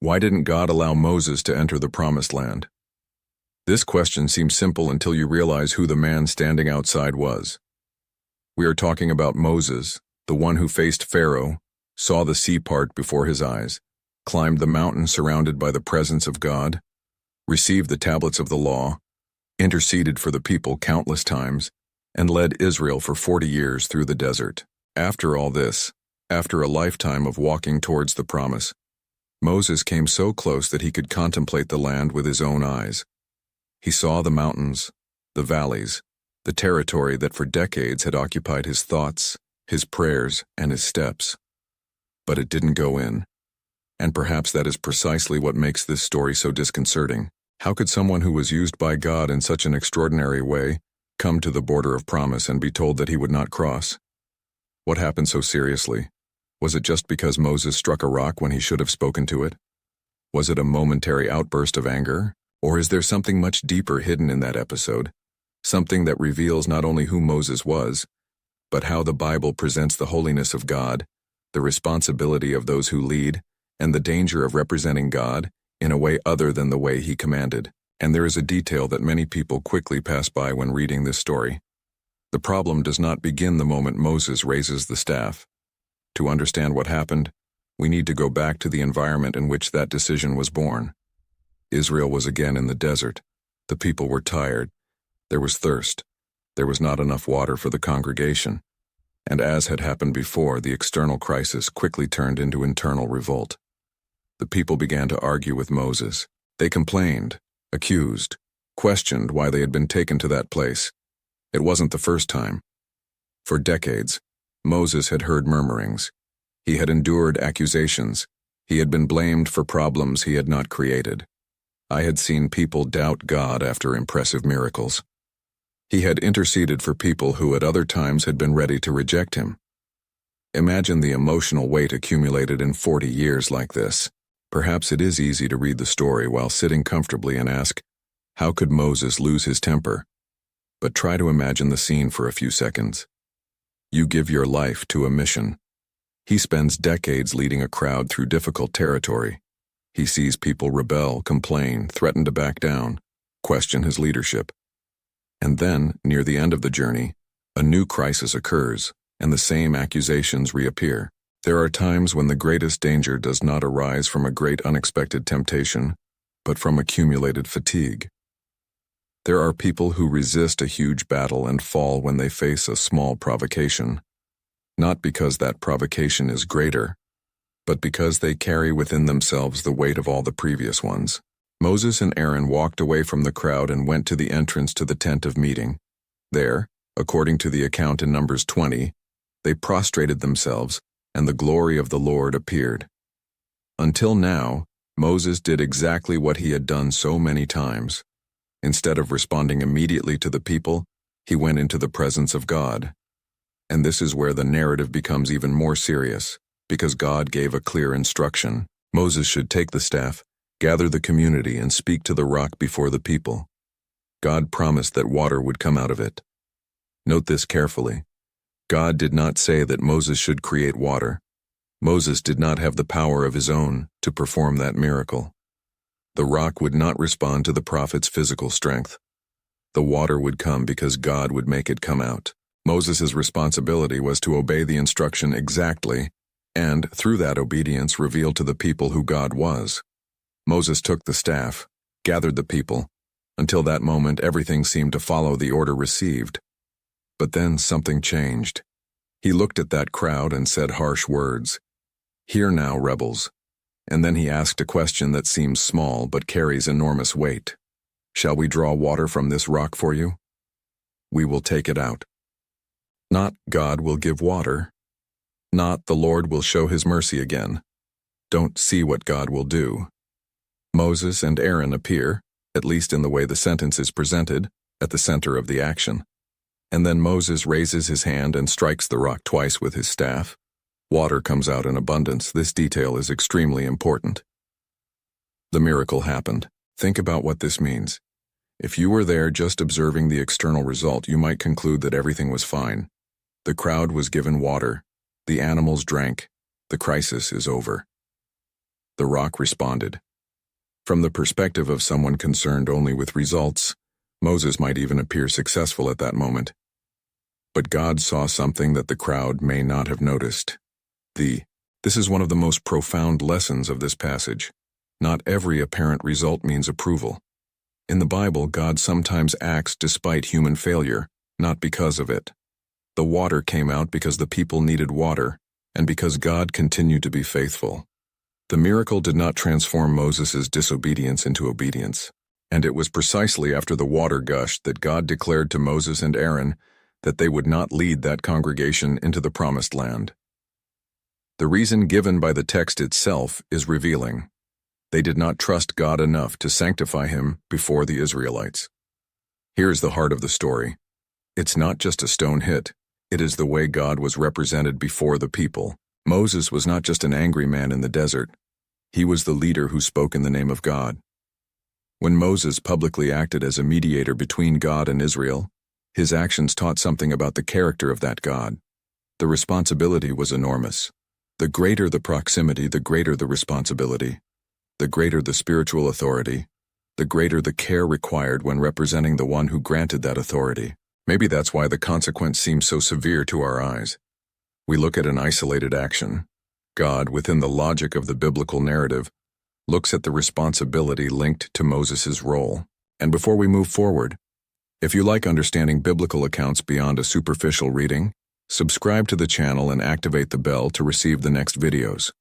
Why didn't God allow Moses to enter the Promised Land? This question seems simple until you realize who the man standing outside was. We are talking about Moses, the one who faced Pharaoh, saw the sea part before his eyes, climbed the mountain surrounded by the presence of God, received the tablets of the law, interceded for the people countless times, and led Israel for 40 years through the desert. After all this, after a lifetime of walking towards the promise, Moses came so close that he could contemplate the land with his own eyes. He saw the mountains, the valleys, the territory that for decades had occupied his thoughts, his prayers, and his steps. But it didn't go in. And perhaps that is precisely what makes this story so disconcerting. How could someone who was used by God in such an extraordinary way come to the border of promise and be told that he would not cross? What happened so seriously? Was it just because Moses struck a rock when he should have spoken to it? Was it a momentary outburst of anger? Or is there something much deeper hidden in that episode? Something that reveals not only who Moses was, but how the Bible presents the holiness of God, the responsibility of those who lead, and the danger of representing God in a way other than the way he commanded. And there is a detail that many people quickly pass by when reading this story. The problem does not begin the moment Moses raises the staff. To understand what happened, we need to go back to the environment in which that decision was born. Israel was again in the desert. The people were tired. There was thirst. There was not enough water for the congregation. And as had happened before, the external crisis quickly turned into internal revolt. The people began to argue with Moses. They complained, accused, questioned why they had been taken to that place. It wasn't the first time. For decades, Moses had heard murmurings. He had endured accusations. He had been blamed for problems he had not created. I had seen people doubt God after impressive miracles. He had interceded for people who at other times had been ready to reject him. Imagine the emotional weight accumulated in 40 years like this. Perhaps it is easy to read the story while sitting comfortably and ask, how could Moses lose his temper? But try to imagine the scene for a few seconds. You give your life to a mission. He spends decades leading a crowd through difficult territory. He sees people rebel, complain, threaten to back down, question his leadership. And then, near the end of the journey, a new crisis occurs, and the same accusations reappear. There are times when the greatest danger does not arise from a great unexpected temptation, but from accumulated fatigue. There are people who resist a huge battle and fall when they face a small provocation, not because that provocation is greater, but because they carry within themselves the weight of all the previous ones. Moses and Aaron walked away from the crowd and went to the entrance to the tent of meeting. There, according to the account in Numbers 20, they prostrated themselves, and the glory of the Lord appeared. Until now, Moses did exactly what he had done so many times. Instead of responding immediately to the people, he went into the presence of God. And this is where the narrative becomes even more serious, because God gave a clear instruction. Moses should take the staff, gather the community, and speak to the rock before the people. God promised that water would come out of it. Note this carefully. God did not say that Moses should create water. Moses did not have the power of his own to perform that miracle. The rock would not respond to the prophet's physical strength. The water would come because God would make it come out. Moses' responsibility was to obey the instruction exactly, and through that obedience reveal to the people who God was. Moses took the staff, gathered the people. Until that moment, everything seemed to follow the order received. But then something changed. He looked at that crowd and said harsh words. "Hear now, rebels." And then he asked a question that seems small but carries enormous weight. "Shall we draw water from this rock for you? We will take it out." Not God will give water. Not the Lord will show his mercy again. Don't see what God will do. Moses and Aaron appear, at least in the way the sentence is presented, at the center of the action. And then Moses raises his hand and strikes the rock twice with his staff. Water comes out in abundance. This detail is extremely important. The miracle happened. Think about what this means. If you were there just observing the external result, you might conclude that everything was fine. The crowd was given water. The animals drank. The crisis is over. The rock responded. From the perspective of someone concerned only with results, Moses might even appear successful at that moment. But God saw something that the crowd may not have noticed. This is one of the most profound lessons of this passage. Not every apparent result means approval. In the Bible, God sometimes acts despite human failure, not because of it. The water came out because the people needed water, and because God continued to be faithful. The miracle did not transform Moses' disobedience into obedience, and it was precisely after the water gushed that God declared to Moses and Aaron that they would not lead that congregation into the promised land. The reason given by the text itself is revealing. They did not trust God enough to sanctify him before the Israelites. Here's the heart of the story. It's not just a stone hit. It is the way God was represented before the people. Moses was not just an angry man in the desert. He was the leader who spoke in the name of God. When Moses publicly acted as a mediator between God and Israel, his actions taught something about the character of that God. The responsibility was enormous. The greater the proximity, the greater the responsibility. The greater the spiritual authority, the greater the care required when representing the one who granted that authority. Maybe that's why the consequence seems so severe to our eyes. We look at an isolated action. God, within the logic of the biblical narrative, looks at the responsibility linked to Moses' role. And before we move forward, if you like understanding biblical accounts beyond a superficial reading, subscribe to the channel and activate the bell to receive the next videos.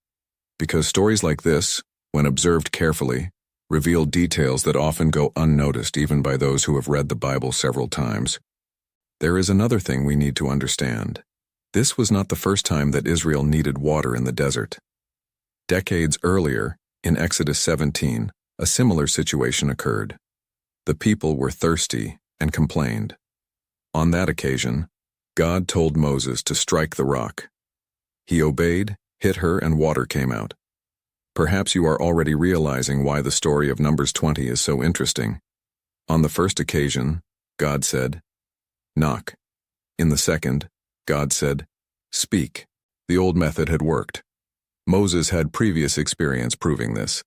Because stories like this, when observed carefully, reveal details that often go unnoticed even by those who have read the Bible several times. There is another thing we need to understand. This was not the first time that Israel needed water in the desert. Decades earlier, in Exodus 17, a similar situation occurred. The people were thirsty and complained. On that occasion, God told Moses to strike the rock. He obeyed, hit her, and water came out. Perhaps you are already realizing why the story of Numbers 20 is so interesting. On the first occasion, God said, "Knock." In the second, God said, "Speak." The old method had worked. Moses had previous experience proving this.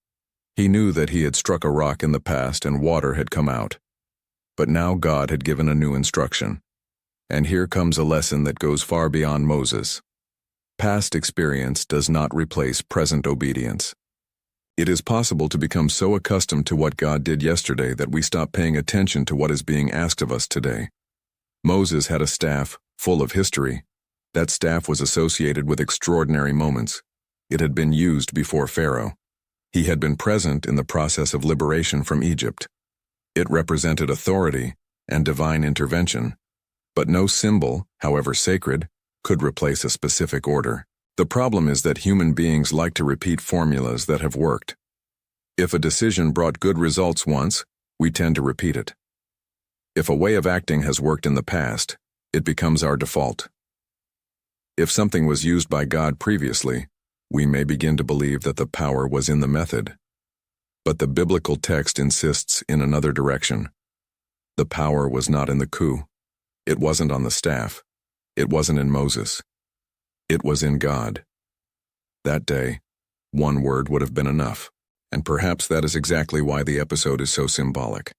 He knew that he had struck a rock in the past and water had come out. But now God had given a new instruction. And here comes a lesson that goes far beyond Moses. Past experience does not replace present obedience. It is possible to become so accustomed to what God did yesterday that we stop paying attention to what is being asked of us today. Moses had a staff full of history. That staff was associated with extraordinary moments. It had been used before Pharaoh. He had been present in the process of liberation from Egypt. It represented authority and divine intervention. But no symbol, however sacred, could replace a specific order. The problem is that human beings like to repeat formulas that have worked. If a decision brought good results once, we tend to repeat it. If a way of acting has worked in the past, it becomes our default. If something was used by God previously, we may begin to believe that the power was in the method. But the biblical text insists in another direction. The power was not in the coup. It wasn't on the staff. It wasn't in Moses. It was in God. That day, one word would have been enough, and perhaps that is exactly why the episode is so symbolic.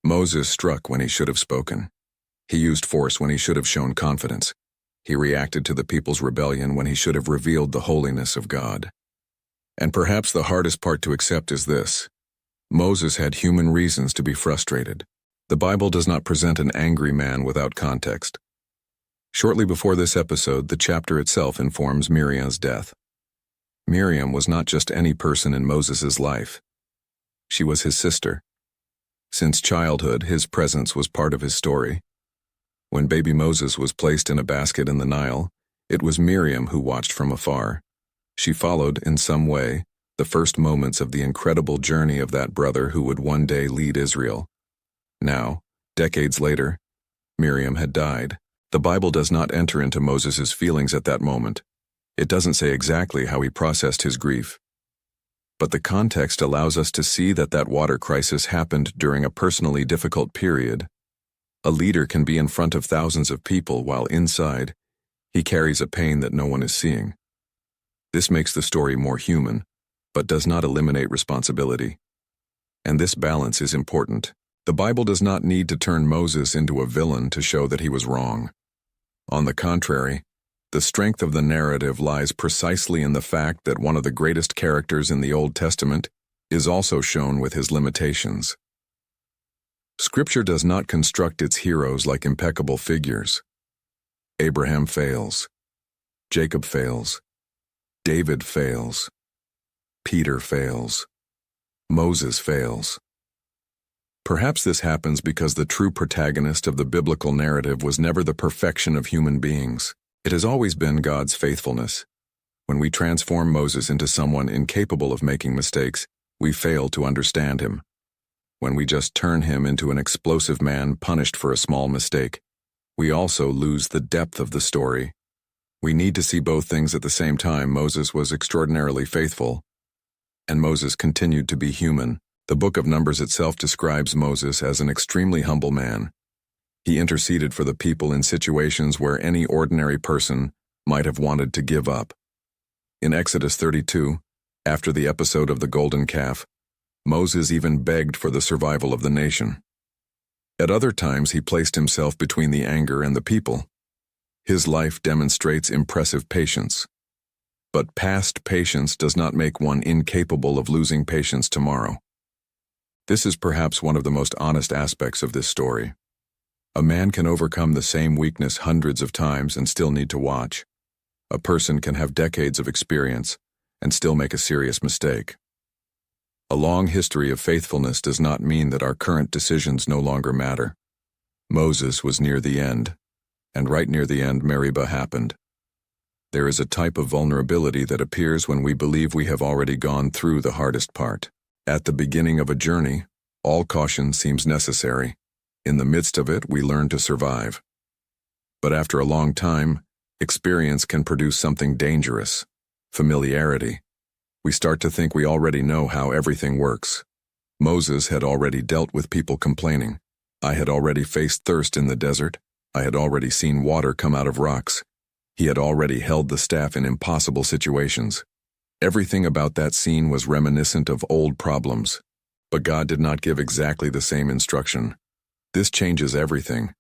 Moses struck when he should have spoken. He used force when he should have shown confidence. He reacted to the people's rebellion when he should have revealed the holiness of God. And perhaps the hardest part to accept is this. Moses had human reasons to be frustrated. The Bible does not present an angry man without context. Shortly before this episode, the chapter itself informs Miriam's death. Miriam was not just any person in Moses' life. She was his sister. Since childhood, his presence was part of his story. When baby Moses was placed in a basket in the Nile, it was Miriam who watched from afar. She followed, in some way, the first moments of the incredible journey of that brother who would one day lead Israel. Now, decades later, Miriam had died. The Bible does not enter into Moses' feelings at that moment. It doesn't say exactly how he processed his grief. But the context allows us to see that that water crisis happened during a personally difficult period. A leader can be in front of thousands of people while inside, he carries a pain that no one is seeing. This makes the story more human, but does not eliminate responsibility. And this balance is important. The Bible does not need to turn Moses into a villain to show that he was wrong. On the contrary, the strength of the narrative lies precisely in the fact that one of the greatest characters in the Old Testament is also shown with his limitations. Scripture does not construct its heroes like impeccable figures. Abraham fails. Jacob fails. David fails. Peter fails. Moses fails. Perhaps this happens because the true protagonist of the biblical narrative was never the perfection of human beings. It has always been God's faithfulness. When we transform Moses into someone incapable of making mistakes, we fail to understand him. When we just turn him into an explosive man punished for a small mistake, we also lose the depth of the story. We need to see both things at the same time. Moses was extraordinarily faithful, and Moses continued to be human. The book of Numbers itself describes Moses as an extremely humble man. He interceded for the people in situations where any ordinary person might have wanted to give up. In Exodus 32, after the episode of the golden calf, Moses even begged for the survival of the nation. At other times, he placed himself between the anger and the people. His life demonstrates impressive patience. But past patience does not make one incapable of losing patience tomorrow. This is perhaps one of the most honest aspects of this story. A man can overcome the same weakness hundreds of times and still need to watch. A person can have decades of experience and still make a serious mistake. A long history of faithfulness does not mean that our current decisions no longer matter. Moses was near the end, and right near the end, Meribah happened. There is a type of vulnerability that appears when we believe we have already gone through the hardest part. At the beginning of a journey, all caution seems necessary. In the midst of it, we learn to survive. But after a long time, experience can produce something dangerous: familiarity. We start to think we already know how everything works. Moses had already dealt with people complaining. I had already faced thirst in the desert. I had already seen water come out of rocks. He had already held the staff in impossible situations. Everything about that scene was reminiscent of old problems. But God did not give exactly the same instruction. This changes everything,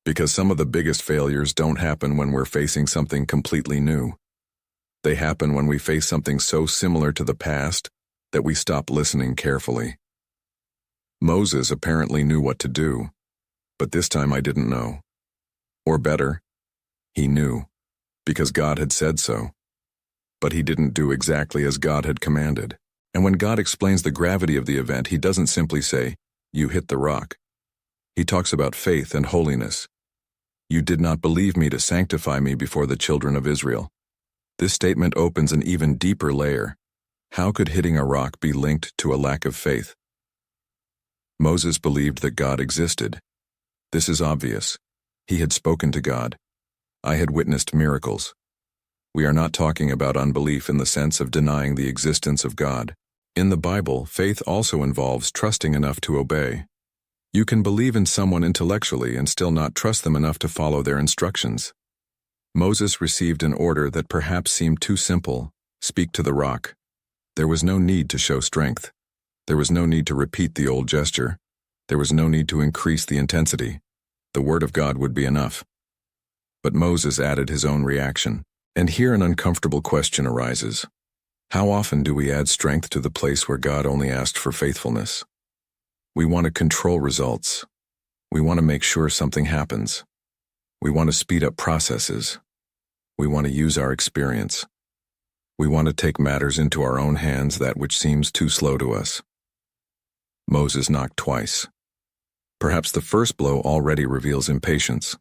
because some of the biggest failures don't happen when we're facing something completely new. They happen when we face something so similar to the past that we stop listening carefully. Moses apparently knew what to do, but this time I didn't know. Or better, he knew, because God had said so. But he didn't do exactly as God had commanded. And when God explains the gravity of the event, he doesn't simply say, "You hit the rock." He talks about faith and holiness. "You did not believe me to sanctify me before the children of Israel." This statement opens an even deeper layer. How could hitting a rock be linked to a lack of faith? Moses believed that God existed. This is obvious. He had spoken to God. I had witnessed miracles. We are not talking about unbelief in the sense of denying the existence of God. In the Bible, faith also involves trusting enough to obey. You can believe in someone intellectually and still not trust them enough to follow their instructions. Moses received an order that perhaps seemed too simple: speak to the rock. There was no need to show strength. There was no need to repeat the old gesture. There was no need to increase the intensity. The word of God would be enough. But Moses added his own reaction. And here an uncomfortable question arises. How often do we add strength to the place where God only asked for faithfulness? We want to control results. We want to make sure something happens. We want to speed up processes. We want to use our experience. We want to take matters into our own hands, that which seems too slow to us. Moses knocked twice. Perhaps the first blow already reveals impatience.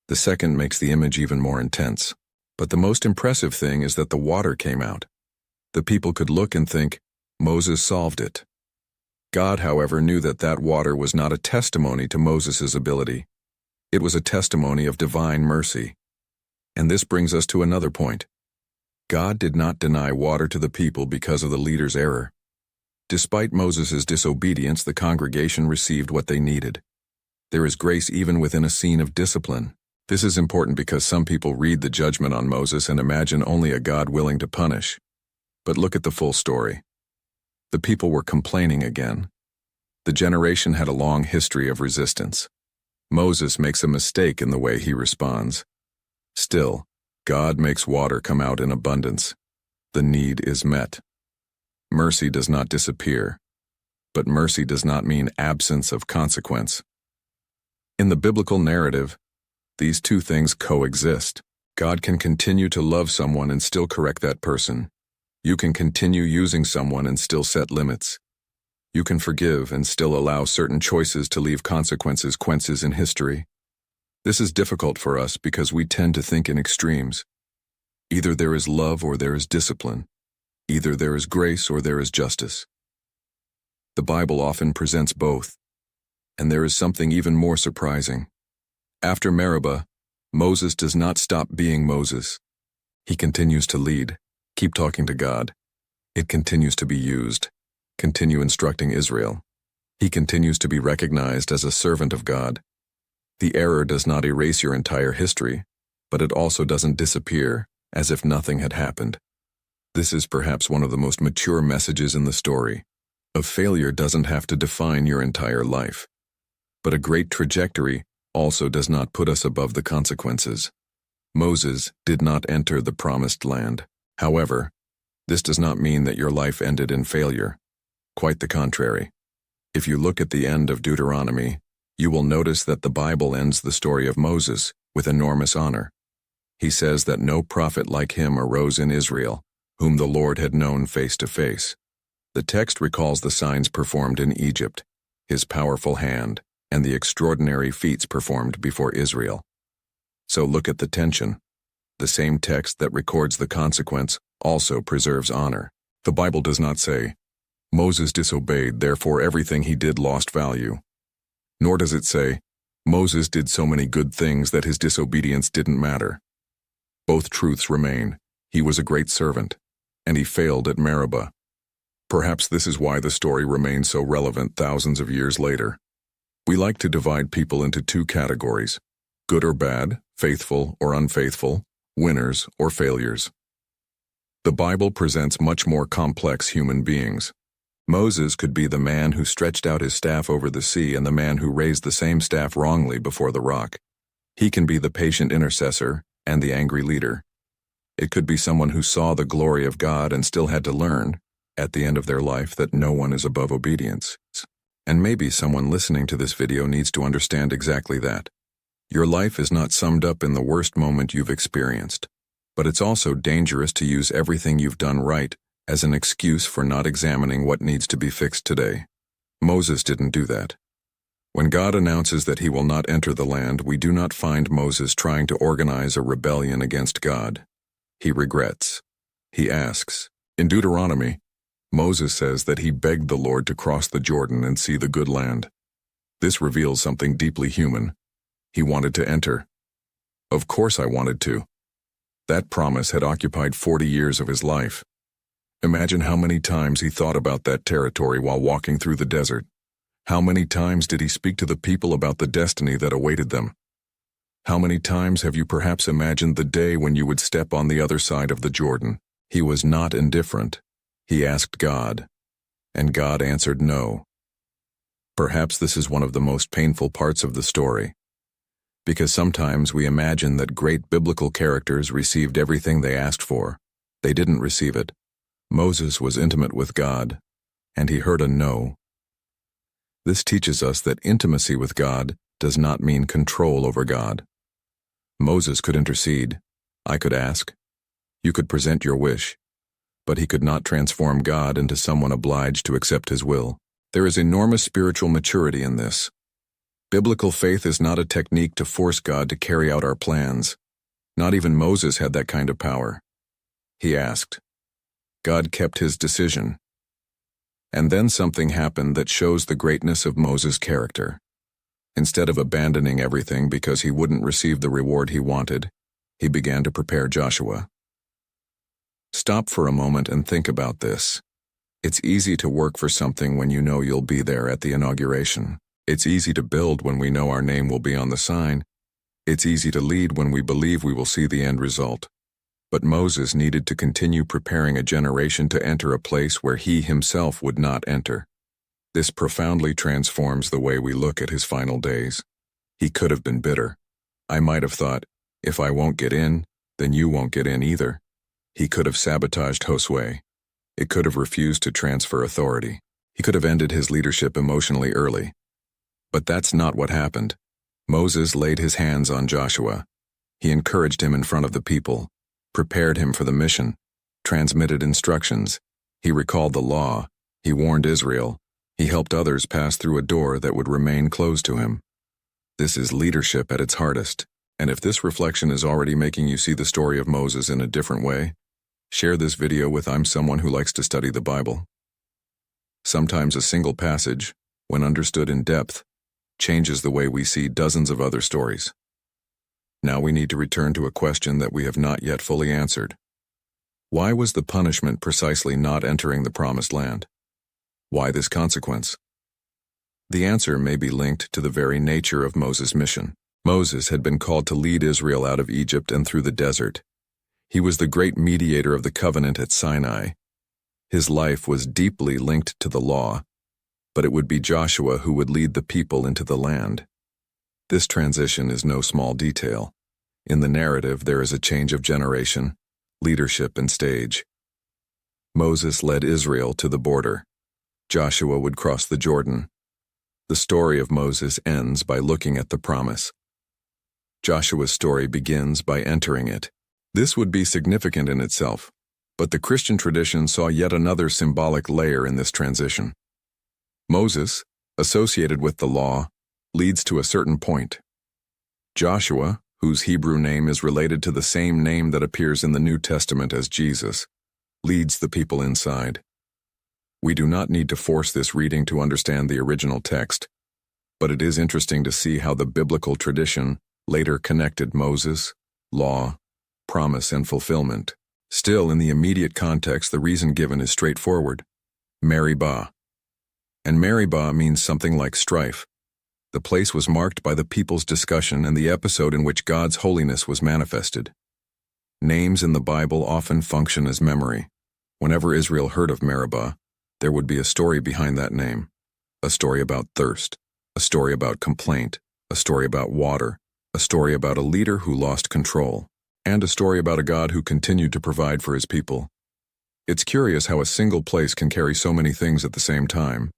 The second makes the image even more intense. But the most impressive thing is that the water came out. The people could look and think, Moses solved it. God, however, knew that that water was not a testimony to Moses' ability. It was a testimony of divine mercy. And this brings us to another point. God did not deny water to the people because of the leader's error. Despite Moses' disobedience, the congregation received what they needed. There is grace even within a scene of discipline. This is important because some people read the judgment on Moses and imagine only a God willing to punish. But look at the full story. The people were complaining again. The generation had a long history of resistance. Moses makes a mistake in the way he responds. Still, God makes water come out in abundance. The need is met. Mercy does not disappear, but mercy does not mean absence of consequence. In the biblical narrative, these two things coexist. God can continue to love someone and still correct that person. You can continue using someone and still set limits. You can forgive and still allow certain choices to leave consequences in history. This is difficult for us because we tend to think in extremes. Either there is love or there is discipline. Either there is grace or there is justice. The Bible often presents both, and there is something even more surprising. After Meribah, Moses does not stop being Moses. He continues to lead, keep talking to God. It continues to be used. Continue instructing Israel. He continues to be recognized as a servant of God. The error does not erase your entire history, but it also doesn't disappear, as if nothing had happened. This is perhaps one of the most mature messages in the story. A failure doesn't have to define your entire life. But a great trajectory also does not put us above the consequences. Moses did not enter the promised land. However, this does not mean that your life ended in failure. Quite the contrary. If you look at the end of Deuteronomy, you will notice that the Bible ends the story of Moses with enormous honor. He says that no prophet like him arose in Israel, whom the Lord had known face to face. The text recalls the signs performed in Egypt, his powerful hand, and the extraordinary feats performed before Israel. So look at the tension. The same text that records the consequence also preserves honor. The Bible does not say, Moses disobeyed, therefore everything he did lost value. Nor does it say, Moses did so many good things that his disobedience didn't matter. Both truths remain. He was a great servant, and he failed at Meribah. Perhaps this is why the story remains so relevant thousands of years later. We like to divide people into two categories: good or bad, faithful or unfaithful, winners or failures. The Bible presents much more complex human beings. Moses could be the man who stretched out his staff over the sea and the man who raised the same staff wrongly before the rock. He can be the patient intercessor and the angry leader. It could be someone who saw the glory of God and still had to learn, at the end of their life, that no one is above obedience. And maybe someone listening to this video needs to understand exactly that. Your life is not summed up in the worst moment you've experienced, but it's also dangerous to use everything you've done right as an excuse for not examining what needs to be fixed today. Moses didn't do that. When God announces that he will not enter the land, we do not find Moses trying to organize a rebellion against God. He regrets. He asks. In Deuteronomy, Moses says that he begged the Lord to cross the Jordan and see the good land. This reveals something deeply human. He wanted to enter. Of course I wanted to. That promise had occupied 40 years of his life. Imagine how many times he thought about that territory while walking through the desert. How many times did he speak to the people about the destiny that awaited them? How many times have you perhaps imagined the day when you would step on the other side of the Jordan? He was not indifferent. He asked God, and God answered no. Perhaps this is one of the most painful parts of the story, because sometimes we imagine that great biblical characters received everything they asked for. They didn't receive it. Moses was intimate with God, and he heard a no. This teaches us that intimacy with God does not mean control over God. Moses could intercede. I could ask. You could present your wish. But he could not transform God into someone obliged to accept his will. There is enormous spiritual maturity in this. Biblical faith is not a technique to force God to carry out our plans. Not even Moses had that kind of power. He asked. God kept his decision. And then something happened that shows the greatness of Moses' character. Instead of abandoning everything because he wouldn't receive the reward he wanted, he began to prepare Joshua. Stop for a moment and think about this. It's easy to work for something when you know you'll be there at the inauguration. It's easy to build when we know our name will be on the sign. It's easy to lead when we believe we will see the end result. But Moses needed to continue preparing a generation to enter a place where he himself would not enter. This profoundly transforms the way we look at his final days. He could have been bitter. I might have thought, if I won't get in, then you won't get in either. He could have sabotaged Josue. It could have refused to transfer authority. He could have ended his leadership emotionally early. But that's not what happened. Moses laid his hands on Joshua. He encouraged him in front of the people, prepared him for the mission, transmitted instructions. He recalled the law. He warned Israel. He helped others pass through a door that would remain closed to him. This is leadership at its hardest. And if this reflection is already making you see the story of Moses in a different way, share this video with I'm someone who likes to study the Bible. Sometimes a single passage, when understood in depth, changes the way we see dozens of other stories. Now we need to return to a question that we have not yet fully answered. Why was the punishment precisely not entering the Promised Land? Why this consequence? The answer may be linked to the very nature of Moses' mission. Moses had been called to lead Israel out of Egypt and through the desert. He was the great mediator of the covenant at Sinai. His life was deeply linked to the law, but it would be Joshua who would lead the people into the land. This transition is no small detail. In the narrative, there is a change of generation, leadership, and stage. Moses led Israel to the border. Joshua would cross the Jordan. The story of Moses ends by looking at the promise. Joshua's story begins by entering it. This would be significant in itself, but the Christian tradition saw yet another symbolic layer in this transition. Moses, associated with the law, leads to a certain point. Joshua, whose Hebrew name is related to the same name that appears in the New Testament as Jesus, leads the people inside. We do not need to force this reading to understand the original text, but it is interesting to see how the biblical tradition later connected Moses, law, promise, and fulfillment. Still, in the immediate context, the reason given is straightforward: Meribah. And Meribah means something like strife. The place was marked by the people's discussion and the episode in which God's holiness was manifested. Names in the Bible often function as memory. Whenever Israel heard of Meribah, there would be a story behind that name. A story about thirst, a story about complaint, a story about water, a story about a leader who lost control, and a story about a God who continued to provide for his people. It's curious how a single place can carry so many things at the same time.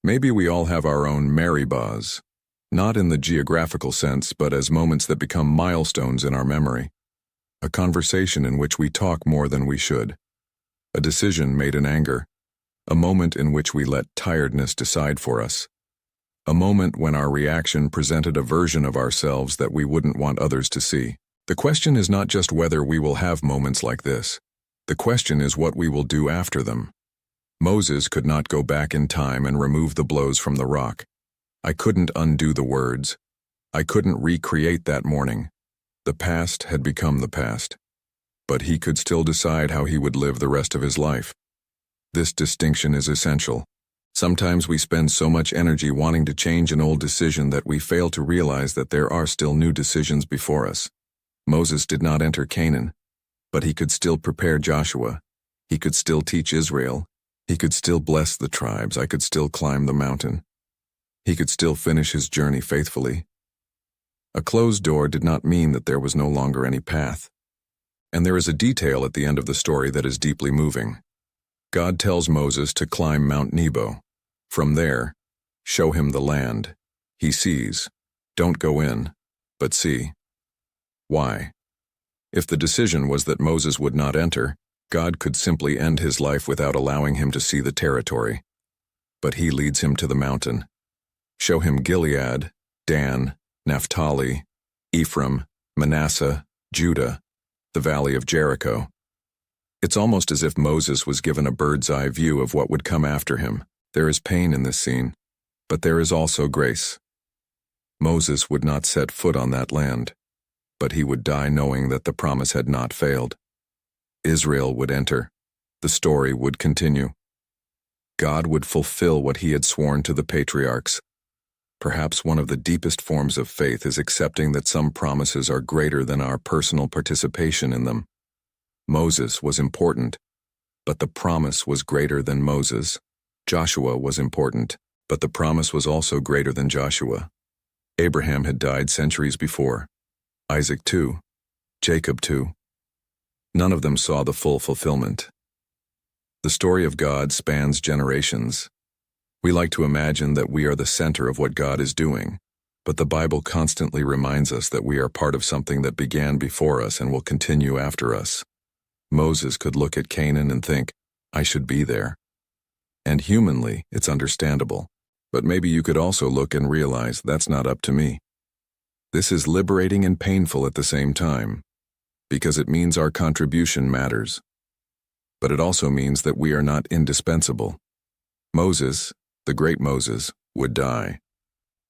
Maybe we all have our own Meribahs, not in the geographical sense, but as moments that become milestones in our memory. A conversation in which we talk more than we should. A decision made in anger. A moment in which we let tiredness decide for us. A moment when our reaction presented a version of ourselves that we wouldn't want others to see. The question is not just whether we will have moments like this. The question is what we will do after them. Moses could not go back in time and remove the blows from the rock. I couldn't undo the words. I couldn't recreate that morning. The past had become the past. But he could still decide how he would live the rest of his life. This distinction is essential. Sometimes we spend so much energy wanting to change an old decision that we fail to realize that there are still new decisions before us. Moses did not enter Canaan, but he could still prepare Joshua. He could still teach Israel. He could still bless the tribes. I could still climb the mountain. He could still finish his journey faithfully. A closed door did not mean that there was no longer any path. And there is a detail at the end of the story that is deeply moving. God tells Moses to climb Mount Nebo. From there, show him the land. He sees. Don't go in, but see. Why? If the decision was that Moses would not enter, God could simply end his life without allowing him to see the territory. But he leads him to the mountain. Show him Gilead, Dan, Naphtali, Ephraim, Manasseh, Judah, the valley of Jericho. It's almost as if Moses was given a bird's-eye view of what would come after him. There is pain in this scene, but there is also grace. Moses would not set foot on that land, but he would die knowing that the promise had not failed. Israel would enter. The story would continue. God would fulfill what he had sworn to the patriarchs. Perhaps one of the deepest forms of faith is accepting that some promises are greater than our personal participation in them. Moses was important, but the promise was greater than Moses. Joshua was important, but the promise was also greater than Joshua. Abraham had died centuries before. Isaac too. Jacob too. None of them saw the full fulfillment. The story of God spans generations. We like to imagine that we are the center of what God is doing, but the Bible constantly reminds us that we are part of something that began before us and will continue after us. Moses could look at Canaan and think, I should be there. And humanly, it's understandable. But maybe you could also look and realize that's not up to me. This is liberating and painful at the same time, because it means our contribution matters. But it also means that we are not indispensable. Moses, the great Moses, would die,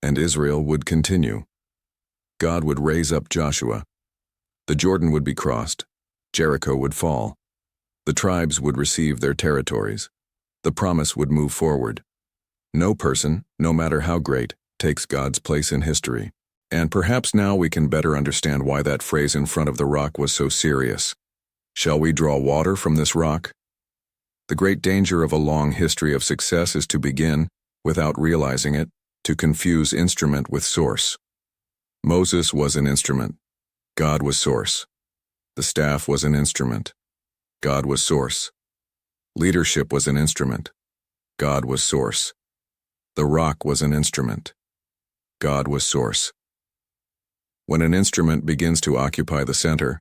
and Israel would continue. God would raise up Joshua. The Jordan would be crossed. Jericho would fall. The tribes would receive their territories. The promise would move forward. No person, no matter how great, takes God's place in history. And perhaps now we can better understand why that phrase in front of the rock was so serious. Shall we draw water from this rock? The great danger of a long history of success is to begin, without realizing it, to confuse instrument with source. Moses was an instrument. God was source. The staff was an instrument. God was source. Leadership was an instrument. God was source. The rock was an instrument. God was source. When an instrument begins to occupy the center,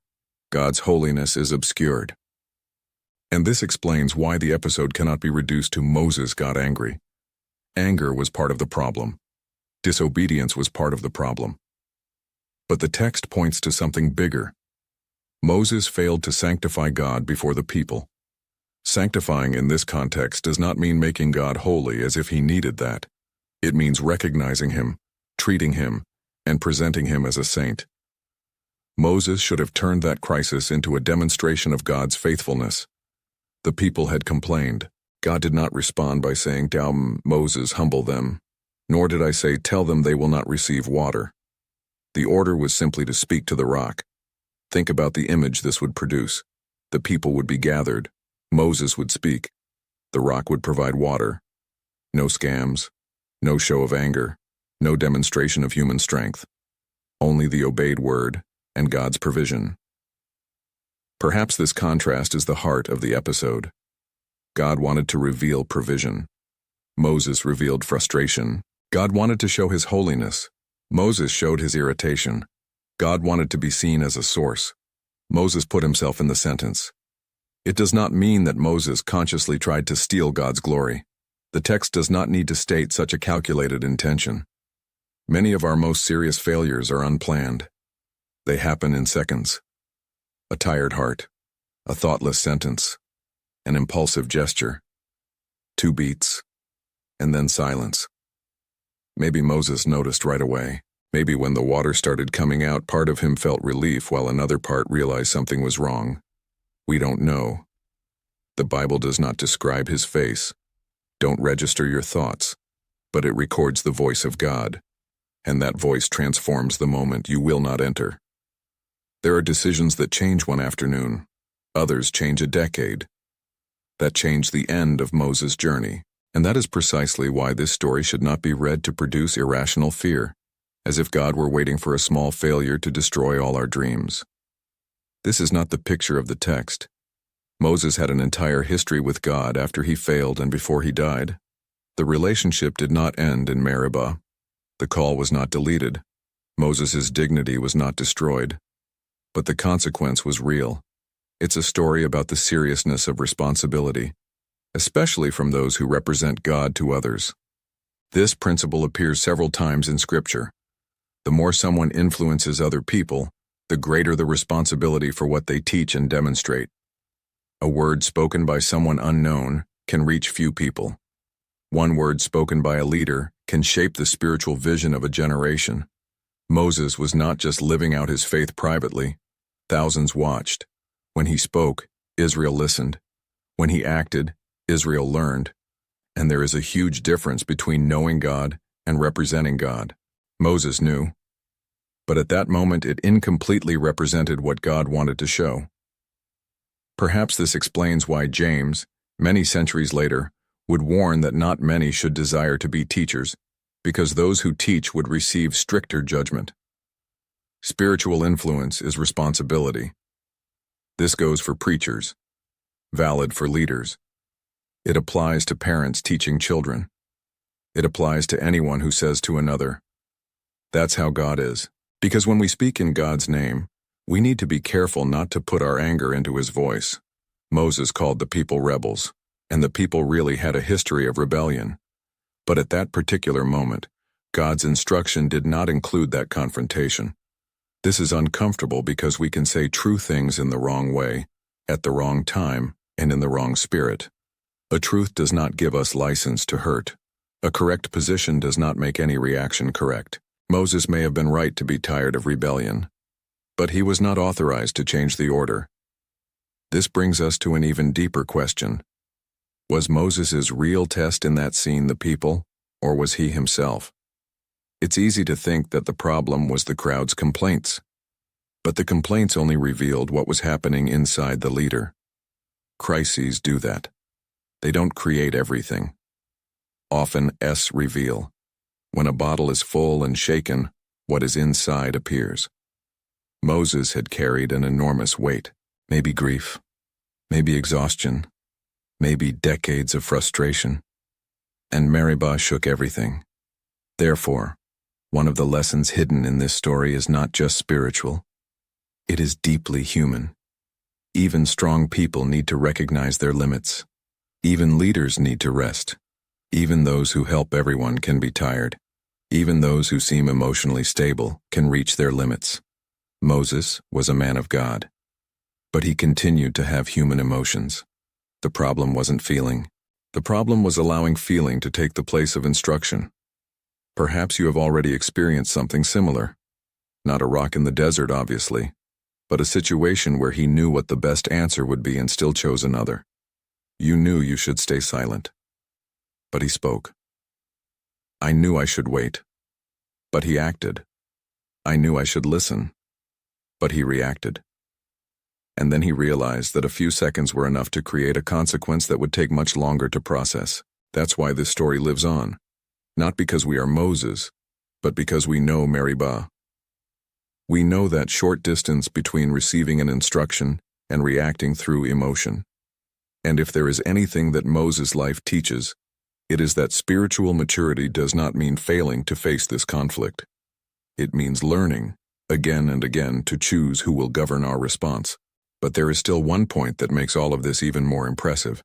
God's holiness is obscured. And this explains why the episode cannot be reduced to Moses got angry. Anger was part of the problem. Disobedience was part of the problem. But the text points to something bigger. Moses failed to sanctify God before the people. Sanctifying in this context does not mean making God holy as if he needed that. It means recognizing him, treating him, and presenting him as a saint. Moses should have turned that crisis into a demonstration of God's faithfulness. The people had complained. God did not respond by saying, "Down, Moses, humble them," nor did I say, "Tell them they will not receive water." The order was simply to speak to the rock. Think about the image this would produce. The people would be gathered. Moses would speak. The rock would provide water. No scams, no show of anger, no demonstration of human strength. Only the obeyed word and God's provision. Perhaps this contrast is the heart of the episode. God wanted to reveal provision. Moses revealed frustration. God wanted to show his holiness. Moses showed his irritation. God wanted to be seen as a source. Moses put himself in the sentence. It does not mean that Moses consciously tried to steal God's glory. The text does not need to state such a calculated intention. Many of our most serious failures are unplanned. They happen in seconds. A tired heart, a thoughtless sentence, an impulsive gesture, 2 beats, and then silence. Maybe Moses noticed right away. Maybe when the water started coming out, part of him felt relief while another part realized something was wrong. We don't know. The Bible does not describe his face. Don't register your thoughts, but it records the voice of God, and that voice transforms the moment you will not enter. There are decisions that change one afternoon. Others change a decade. That changed the end of Moses' journey, and that is precisely why this story should not be read to produce irrational fear, as if God were waiting for a small failure to destroy all our dreams. This is not the picture of the text. Moses had an entire history with God after he failed and before he died. The relationship did not end in Meribah. The call was not deleted. Moses' dignity was not destroyed. But the consequence was real. It's a story about the seriousness of responsibility, especially from those who represent God to others. This principle appears several times in Scripture. The more someone influences other people, the greater the responsibility for what they teach and demonstrate. A word spoken by someone unknown can reach few people. One word spoken by a leader can shape the spiritual vision of a generation. Moses was not just living out his faith privately. Thousands watched. When he spoke, Israel listened. When he acted, Israel learned. And there is a huge difference between knowing God and representing God. Moses knew. But at that moment it incompletely represented what God wanted to show. Perhaps this explains why James, many centuries later, would warn that not many should desire to be teachers, because those who teach would receive stricter judgment. Spiritual influence is responsibility. This goes for preachers, valid for leaders. It applies to parents teaching children. It applies to anyone who says to another, "That's how God is." Because when we speak in God's name, we need to be careful not to put our anger into his voice. Moses called the people rebels, and the people really had a history of rebellion. But at that particular moment, God's instruction did not include that confrontation. This is uncomfortable because we can say true things in the wrong way, at the wrong time, and in the wrong spirit. A truth does not give us license to hurt. A correct position does not make any reaction correct. Moses may have been right to be tired of rebellion, but he was not authorized to change the order. This brings us to an even deeper question. Was Moses' real test in that scene the people, or was he himself? It's easy to think that the problem was the crowd's complaints, but the complaints only revealed what was happening inside the leader. Crises do that. They don't create everything. Often reveal. When a bottle is full and shaken, what is inside appears. Moses had carried an enormous weight, maybe grief, maybe exhaustion, maybe decades of frustration, and Meribah shook everything. Therefore, one of the lessons hidden in this story is not just spiritual. It is deeply human. Even strong people need to recognize their limits. Even leaders need to rest. Even those who help everyone can be tired. Even those who seem emotionally stable can reach their limits. Moses was a man of God, but he continued to have human emotions. The problem wasn't feeling. The problem was allowing feeling to take the place of instruction. Perhaps you have already experienced something similar. Not a rock in the desert, obviously, but a situation where he knew what the best answer would be and still chose another. You knew you should stay silent, but he spoke. I knew I should wait, but he acted. I knew I should listen, but he reacted. And then he realized that a few seconds were enough to create a consequence that would take much longer to process. That's why this story lives on. Not because we are Moses, but because we know Meribah. We know that short distance between receiving an instruction and reacting through emotion. And if there is anything that Moses' life teaches, it is that spiritual maturity does not mean failing to face this conflict. It means learning, again and again, to choose who will govern our response. But there is still one point that makes all of this even more impressive,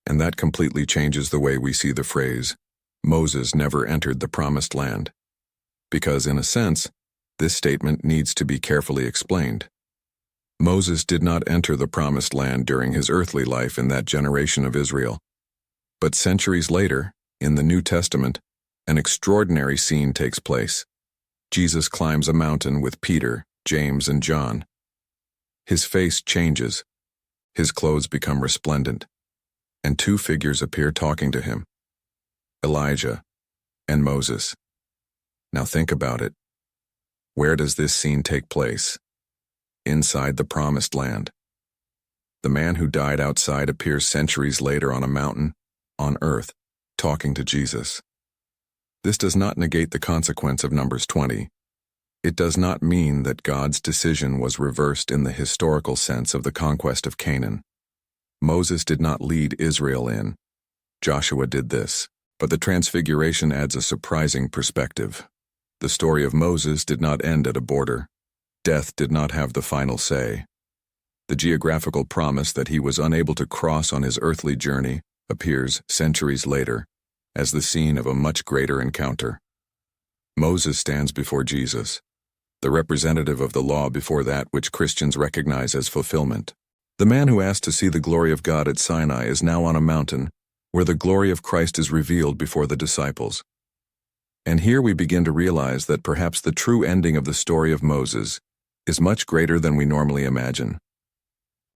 and that completely changes the way we see the phrase, Moses never entered the promised land. Because, in a sense, this statement needs to be carefully explained. Moses did not enter the promised land during his earthly life in that generation of Israel. But centuries later, in the New Testament, an extraordinary scene takes place. Jesus climbs a mountain with Peter, James, and John. His face changes, his clothes become resplendent, and two figures appear talking to him, Elijah and Moses. Now think about it. Where does this scene take place? Inside the promised land. The man who died outside appears centuries later on a mountain, on earth, talking to Jesus. This does not negate the consequence of Numbers 20. It does not mean that God's decision was reversed in the historical sense of the conquest of Canaan. Moses did not lead Israel in. Joshua did this, but the transfiguration adds a surprising perspective. The story of Moses did not end at a border. Death did not have the final say. The geographical promise that he was unable to cross on his earthly journey appears centuries later as the scene of a much greater encounter. Moses stands before Jesus, the representative of the law before that which Christians recognize as fulfillment. The man who asked to see the glory of God at Sinai is now on a mountain where the glory of Christ is revealed before the disciples. And here we begin to realize that perhaps the true ending of the story of Moses is much greater than we normally imagine.